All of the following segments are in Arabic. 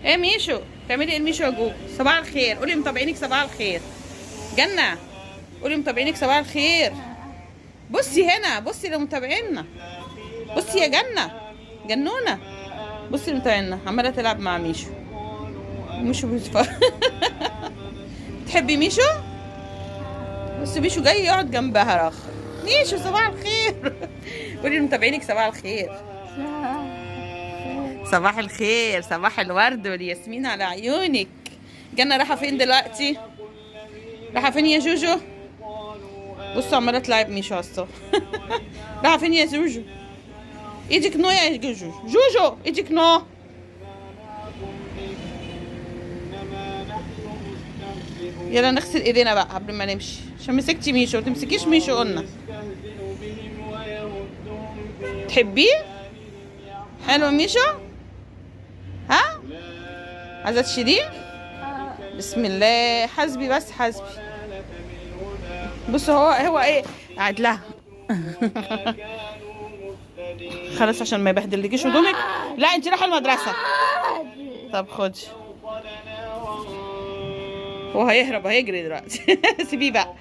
ايه ميشو، بتعملي ايه الميشو يا جو؟ صباح الخير، قولي متابعينك صباح الخير. جنة، قولي متابعينك صباح الخير. بصي هنا، بصي لمتابعينا. بصي يا جنة، جنونة. بصي لمتابعينا عمالة تلعب مع ميشو. ميشو تحبي ميشو؟ بصي ميشو جاي يقعد جنبها رخ. ميشو صباح الخير. قولي لمتابعينك صباح الخير. صباح الخير، صباح الورد والياسمين على عيونك. جنة رايحة فين دلوقتي؟ رايحة فين يا جوجو؟ بصوا عمالة تلعب ميشو الصبح. رايحة فين يا جوجو؟ ايدك نو يا جوجو، جوجو ايدك نو. يلا نغسل ايدينا بقى قبل ما نمشي، عشان مسكتي ميشو. ما تمسكيش ميشو قلنا. تحبيه؟ حلو ميشو؟ ها؟ عايزة تشيليه؟ بسم الله، حسبي بس حسبي. بصوا هو ايه قاعد لها. خلاص عشان ما يبهدلكيش هدومك. لا انت رايحه المدرسه. طب خدي. هو هيهرب، هيجري دلوقتي. سيبيه بقى.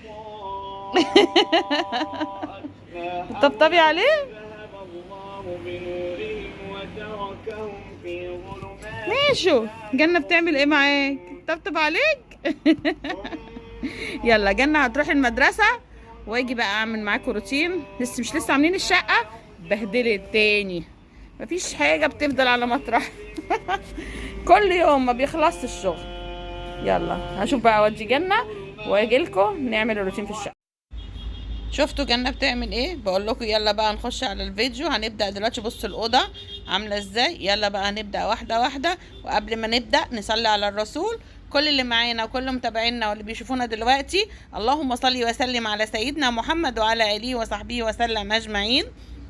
طبطبي عليه. ماشي. جنة بتعمل ايه معاك؟ طبطب عليك. يلا جنة هتروح المدرسة، واجي بقى اعمل معاكم روتين. لسه عاملين الشقة، بهدلت تاني. مفيش حاجة بتفضل على مطرح. كل يوم ما بيخلصش الشغل. يلا هشوف بقى اودي جنة واجي لكم نعمل الروتين في الشقة. شفتوا جنة بتعمل ايه؟ بقول لكم يلا بقى نخش على الفيديو. هنبدأ دلوقتي. بصوا الأوضة عاملة ازاي. يلا بقى هنبدأ واحدة واحدة. وقبل ما نبدأ نصلي على الرسول. كل اللي معانا وكل متابعينا واللي بيشوفونا دلوقتي، اللهم صل وسلم على سيدنا محمد وعلى آله وصحبه وسلم أجمعين.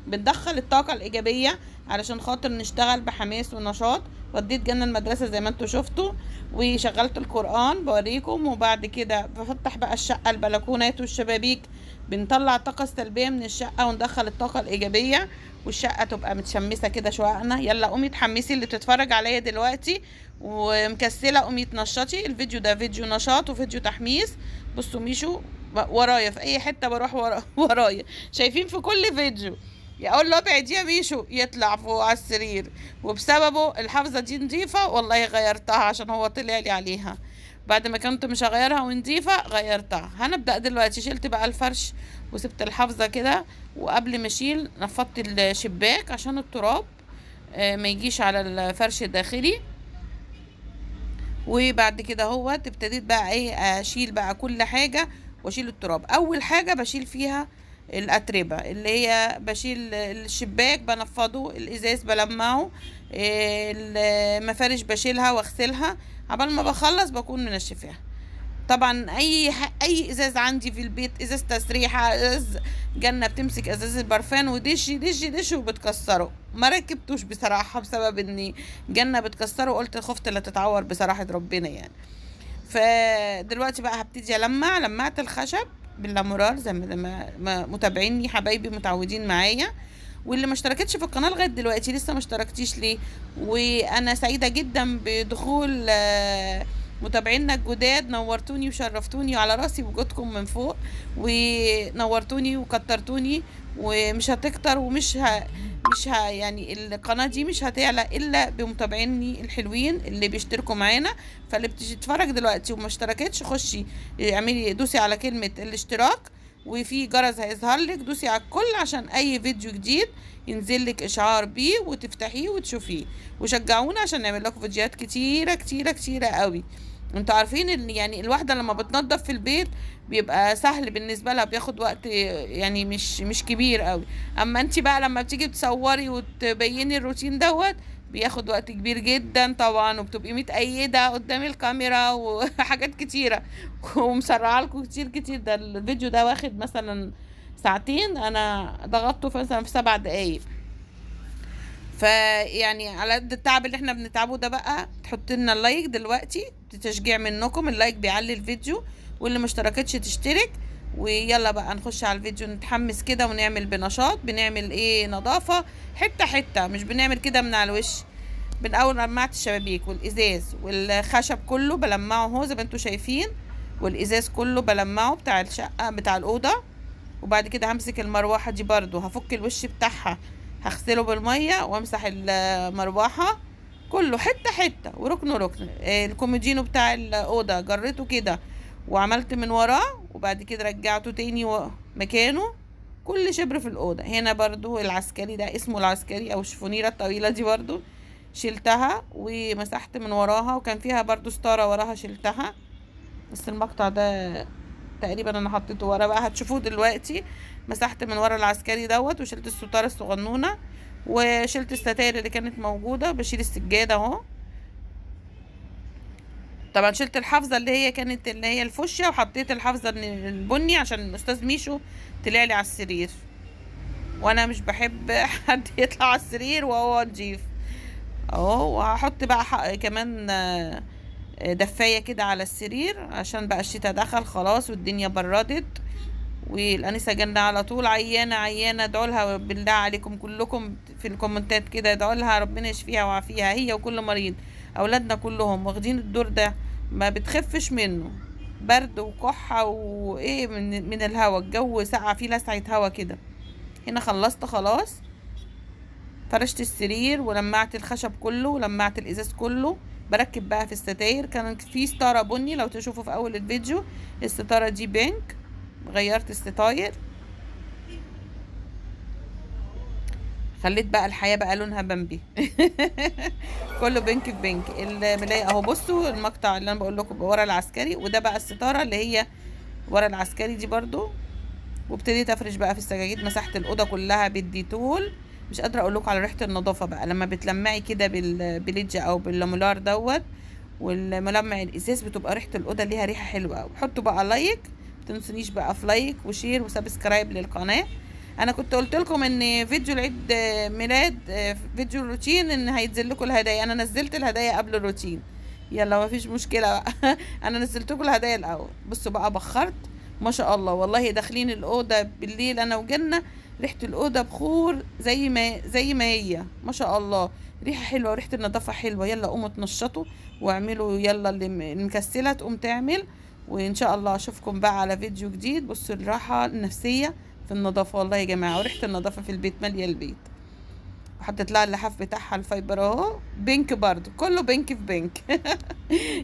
بتدخل الطاقة الإيجابية علشان خاطر نشتغل بحماس ونشاط. وديت جنة المدرسة زي ما انتوا شفتوا، وشغلت القرآن بوريكم. وبعد كده بفتح بقى الشقة، البلكونات والشبابيك. بنطلع الطاقة السلبية من الشقة وندخل الطاقة الإيجابية، والشقة تبقى متشمسة كده شوقنا. يلا قومي اتحمسي اللي بتتفرج عليا دلوقتي ومكسلة، قومي اتنشطي. الفيديو ده فيديو نشاط وفيديو تحميس. بصوا ميشو ورايا في اي حتة بروح ورايا. شايفين في كل فيديو اقول له ابعد يا ميشو يطلع فوق على السرير. وبسببه الحافظة دي نضيفة، والله غيرتها عشان هو طلع لي عليها. بعد ما كنت مش هغيرها ونضيفة غيرتها. هنبدأ دلوقتي. شلت بقى الفرش وسبت الحافظة كده. وقبل ما اشيل نفضت الشباك عشان التراب ما يجيش على الفرش الداخلي. وبعد كده هو ابتديت بقى ايه اشيل بقى كل حاجة واشيل التراب. اول حاجة بشيل فيها الاتربة، اللي هي بشيل الشباك بنفضه، الازاز بلمعه، المفارش بشيلها واغسلها. عبال ما بخلص بكون منشفاها. طبعا اي ازاز عندي في البيت، ازاز تسريحه، ازاز جنة بتمسك ازاز البرفان ودش وبتكسره. ما ركبتوش بصراحه بسبب اني جنة بتكسره، قلت خفت لا تتعور بصراحه ربنا يعني. فدلوقتي بقى هبتدي لمعت الخشب باللامورال زي ما متابعيني حبايبي متعودين معايا. واللي ما اشتركتش في القناه لغايه دلوقتي لسه ما اشتركتيش ليه؟ وانا سعيده جدا بدخول متابعينا الجداد. نورتوني وشرفتوني وعلى راسي وجودكم من فوق، ونورتوني وكترتوني. ومش هتكتر مش يعني القناة دي مش هتعلى الا بمتابعيني الحلوين اللي بيشتركوا معانا. فاللي بتتفرج دلوقتي وما اشتركتش خشي اعملي دوسي على كلمة الاشتراك، وفي جرس هيظهر لك دوسي على الكل عشان اي فيديو جديد ينزل لك اشعار بيه وتفتحيه وتشوفيه. وشجعونا عشان نعمل لكم فيديوهات كتيرة كتيرة كتيرة قوي. انتوا عارفين ان يعني الواحدة لما بتنظف في البيت بيبقى سهل بالنسبة لها، بياخد وقت يعني مش كبير قوي. اما انت بقى لما بتيجي تصوري وتبيني الروتين دوت بياخد وقت كبير جدا طبعا، وبتبقي متأيدة قدام الكاميرا وحاجات كتيرة. ومسرعة لكم كتير كتير. ده الفيديو ده واخد مثلا ساعتين، انا ضغطته مثلا في 7 دقايق. فيعني على قد التعب اللي احنا بنتعبه ده بقى تحط لنا اللايك دلوقتي، تشجيع منكم. اللايك بيعلي الفيديو. واللي ما اشتركتش تشترك. ويلا بقى نخش على الفيديو نتحمس كده ونعمل بنشاط. بنعمل ايه؟ نظافة حتة حتة، مش بنعمل كده من على الوش. من اول ما لمعت الشبابيك والازاز والخشب كله بلمعه اهو زي ما انتوا شايفين، والازاز كله بلمعه بتاع الشقه بتاع الاوضه. وبعد كده همسك المروحه دي برضو هفك الوش بتاعها، هغسله بالميه وامسح المروحه كله حته حته وركن ركن. الكومودينو بتاع الاوضه جريته كده وعملت من وراه، وبعد كده رجعته تاني مكانه. كل شبر في الاوضه. هنا برضو العسكري ده اسمه العسكري او الشفونيره الطويله دي برضو شلتها ومسحت من وراها، وكان فيها برضو ستاره وراها شلتها. بس المقطع ده تقريبا انا حطيته ورا بقى، هتشوفوه دلوقتي. مسحت من ورا العسكري دوت، وشلت الستاره الصغنونه، وشلت الستاير اللي كانت موجوده. بشيل السجاده اهو. طبعا شلت الحافظه اللي هي كانت اللي هي الفوشيا، وحطيت الحافظه البني عشان الاستاذ ميشو طلع لي على السرير، وانا مش بحب حد يطلع على السرير وهو نضيف اهو. وهحط بقى كمان دفايه كده على السرير عشان بقى الشتاء دخل خلاص والدنيا بردت. والانسه جنة على طول عيانه عيانه، ادعوا لها بالله عليكم كلكم في الكومنتات كده، ادعوا لها ربنا يشفيها ويعافيها هي وكل مريض. اولادنا كلهم واخدين الدور ده ما بتخفش منه، برد وكحه وايه من الهوا، الجو ساقع فيه لسعه هوا كده. هنا خلصت خلاص، فرشت السرير ولمعت الخشب كله ولمعت الازاز كله. بركب بقى في الستاير. كان في ستاره بني لو تشوفوا في اول الفيديو، الستاره دي بينك، غيرت الستاير. خليت بقى الحياه بقى لونها بامبي كله بينك في بينك. الملايه اهو، بصوا المقطع اللي انا بقول لكم ورا العسكري، وده بقى الستاره اللي هي ورا العسكري دي برضو. وابتديت افرش بقى في السجاجيد، مسحت الاوضه كلها بالديتول. مش قادره اقول لكم على ريحه النظافه بقى لما بتلمعي كده بالبليدج او باللامولار دوت والملمع الازاز، بتبقى ريحه الاوضه ليها ريحه حلوه قوي. حطوا بقى لايك، متنسونيش بقى في لايك وشير وسبسكرايب للقناه. انا كنت قلت لكم ان فيديو العيد ميلاد فيديو الروتين ان هينزل لكم الهدايا، انا نزلت الهدايا قبل الروتين. يلا ما فيش مشكله بقى انا نزلت لكم الهدايا الاول. بصوا بقى بخرت ما شاء الله، والله داخلين الاوضه بالليل انا وجنة ريحه الاوضه بخور زي ما هي ما شاء الله، ريحه حلوه وريحه النظافه حلوه. يلا قوموا اتنشطوا واعملوا، يلا اللي مكسله تقوم تعمل. وان شاء الله اشوفكم بقى على فيديو جديد. بصوا الراحه النفسيه في النظافه والله يا جماعه، وريحه النظافه في البيت ماليه البيت. وحطيت لها اللحاف بتاعها الفايبر اهو بينك برضو، كله بينك في بينك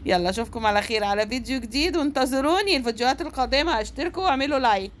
يلا اشوفكم على خير على فيديو جديد، وانتظروني الفيديوهات القادمه. اشتركوا واعملوا لايك.